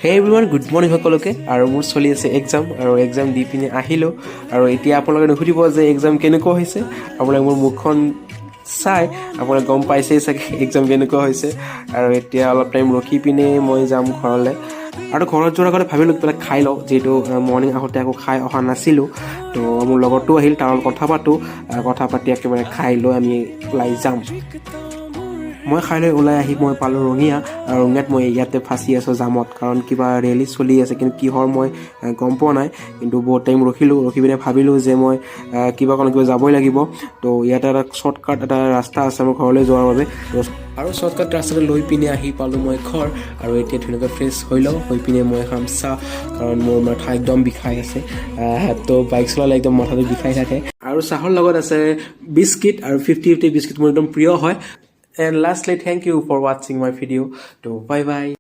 হে everyone good morning সকলোকে আৰু মোৰ চলি আছে এক্সাম আৰু এক্সাম দি পিনে আহিলোঁ আৰু এতিয়া আপোনালোকে নুসুধিব যে এক্সাম কেনেকুৱা হৈছে আপোনালোকে মোৰ মুখখন চাই আপোনালোকে গম পাইছেই চাগে এক্সাম কেনেকুৱা হৈছে আৰু এতিয়া অলপ টাইম ৰখি পিনে মই যাম ঘৰলৈ আৰু ঘৰত যোৱাৰ আগতে ভাবিলোঁ কিবা খাই লওঁ যিহেতু মৰ্ণিং আহোঁতে আকৌ খাই অহা নাছিলোঁ তো মোৰ লগৰটো আহিল তাৰ লগত কথা পাতি একেবাৰে খাই লৈ আমি ওলাই যাম মই খাই লৈ ওলাই আহি মই পালোঁ ৰঙিয়া আৰু ৰঙিয়াত মই ইয়াতে ফাঁচি আছোঁ জামত কাৰণ কিবা ৰেলী চলি আছে কিন্তু কিহৰ মই গম পোৱা নাই কিন্তু বহুত টাইম ৰখি পিনে ভাবিলোঁ যে মই কিবা যাবই লাগিব তো ইয়াতে এটা শ্বৰ্টকাট এটা ৰাস্তা আছে মোৰ ঘৰলৈ যোৱাৰ বাবে আৰু শ্বৰ্টকাট ৰাস্তাটো লৈ পিনে আহি পালোঁ মই ঘৰ আৰু এতিয়া ধুনীয়াকৈ ফ্ৰেছ হৈ লওঁ হৈ পিনে মই খাম চাহ কাৰণ মোৰ মাথা একদম বিষাই আছে তো বাইক চলালে একদম মাথাটো বিষাই থাকে আৰু চাহৰ লগত আছে বিস্কিট আৰু 50-50 বিস্কিট মোৰ একদম প্ৰিয় হয় And lastly, thank you for watching my video. So bye bye.